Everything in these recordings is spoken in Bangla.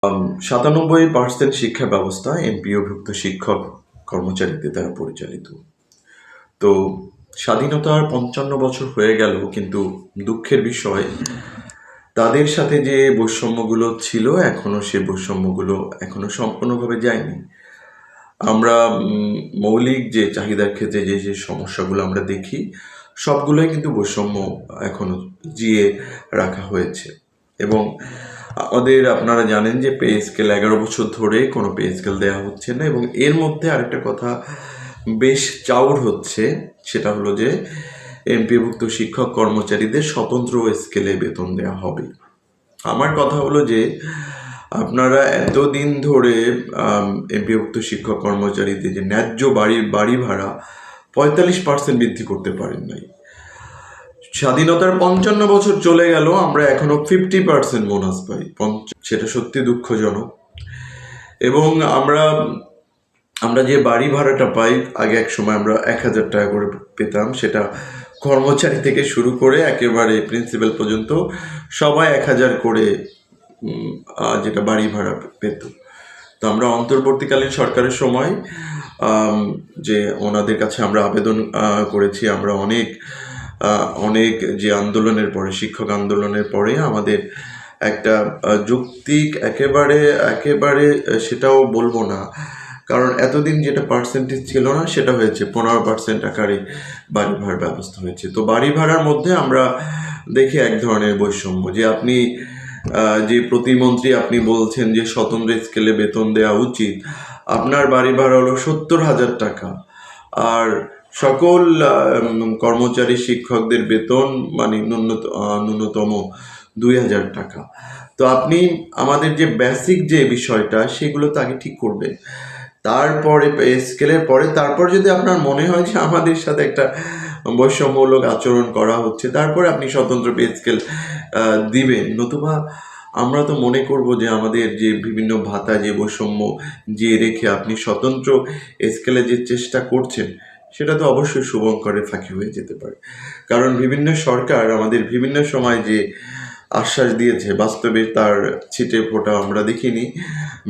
৯৭% শিক্ষা ব্যবস্থা এমপিওভুক্ত শিক্ষক কর্মচারীদের দ্বারা পরিচালিত। তো স্বাধীনতার ৫৫ বছর হয়ে গেল, কিন্তু দুঃখের বিষয় তাদের সাথে যে বৈষম্যগুলো ছিল সে বৈষম্যগুলো এখনো সম্পূর্ণভাবে যায়নি। আমরা মৌলিক যে চাহিদার ক্ষেত্রে যে সমস্যাগুলো আমরা দেখি, সবগুলোই কিন্তু বৈষম্য এখনো জিয়ে রাখা হয়েছে। এবং আপনারা জানেন যে পে স্কেল ১১ বছর ধরে কোনো পে স্কেল দেওয়া হচ্ছে না। এবং এর মধ্যে আরেকটা কথা বেশ চাউর হচ্ছে, সেটা হলো যে এমপিভুক্ত শিক্ষক কর্মচারীদের স্বতন্ত্র স্কেলে বেতন দেওয়া হবে। আমার কথা হলো যে আপনারা এতদিন ধরে এমপিভুক্ত শিক্ষক কর্মচারীদের যে ন্যায্য বাড়ি ভাড়া ৪৫% বৃদ্ধি করতে পারেন নাই। স্বাধীনতার ৫৫ বছর চলে গেল, আমরা এখনো 50% বোনাস পাই। সেটা সত্যি দুঃখজনক। এবং আমরা যে বাড়ি ভাড়াটা পাই, আগে এক সময় আমরা ১,০০০ টাকা করে পেতাম, সেটা কর্মচারী থেকে শুরু করে একেবারে প্রিন্সিপাল পর্যন্ত সবাই ১,০০০ করে যেটা বাড়ি ভাড়া পেত। তো আমরা অন্তর্বর্তীকালীন সরকারের সময় যে ওনাদের কাছে আমরা আবেদন করেছি, আমরা অনেক যে আন্দোলনের পরে, শিক্ষক আন্দোলনের পরে আমাদের একটা যৌক্তিক একেবারে সেটাও বলবো না, কারণ এতদিন যেটা পার্সেন্টেজ ছিল না সেটা হয়েছে ১৫% আকারে বাড়ি ভাড়ার ব্যবস্থা হয়েছে। তো বাড়ি ভাড়ার মধ্যে আমরা দেখি এক ধরনের বৈষম্য, যে আপনি যে প্রতিমন্ত্রী আপনি বলছেন যে স্বতন্ত্র স্কেলে বেতন দেওয়া উচিত, আপনার বাড়ি ভাড়া হলো ৭০,০০০ টাকা, আর সকল কর্মচারী শিক্ষকদের বেতন মানে ন্যূনতম ২,০০০ টাকা। তো আপনি আমাদের যে বেসিক যে বিষয়টা সেগুলো তো আগে ঠিক করবেন, তারপরে স্কেলের পরে তারপর যদি আপনার মনে হয় যে আমাদের সাথে একটা বৈষম্যমূলক আচরণ করা হচ্ছে, তারপরে আপনি স্বতন্ত্র পে স্কেল দিবেন। নতুবা আমরা তো মনে করব যে আমাদের যে বিভিন্ন ভাতা যে বৈষম্য যে রেখে আপনি স্বতন্ত্র স্কেলে যে চেষ্টা করছেন, সেটা তো অবশ্যই শুভঙ্করের ফাঁকি হয়ে যেতে পারে। কারণ বিভিন্ন সরকার আমাদের বিভিন্ন সময় যে আশ্বাস দিয়েছে, বাস্তবে তার ছিটে ফোঁটা আমরা দেখিনি।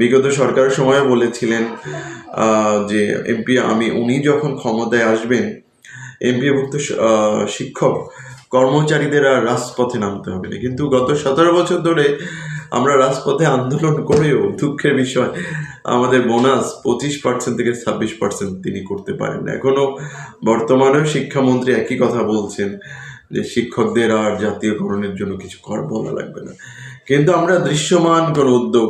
বিগত সরকারের সময় বলেছিলেন যে উনি যখন ক্ষমতায় আসবেন, এমপিভুক্ত শিক্ষক কর্মচারীদের আর রাজপথে নামতে হবে না। কিন্তু গত ১৭ বছর ধরে আমরা রাজপথে আন্দোলন করেও দুঃখের বিষয় আমাদের বোনাস ২৫% থেকে ২৬% তিনি করতে পারেন না। এখনো বর্তমানেও শিক্ষামন্ত্রী একই কথা বলছেন যে শিক্ষকদের আর জাতীয়করণের জন্য কিছু বলা লাগবে না। কিন্তু আমরা দৃশ্যমান কোনো উদ্যোগ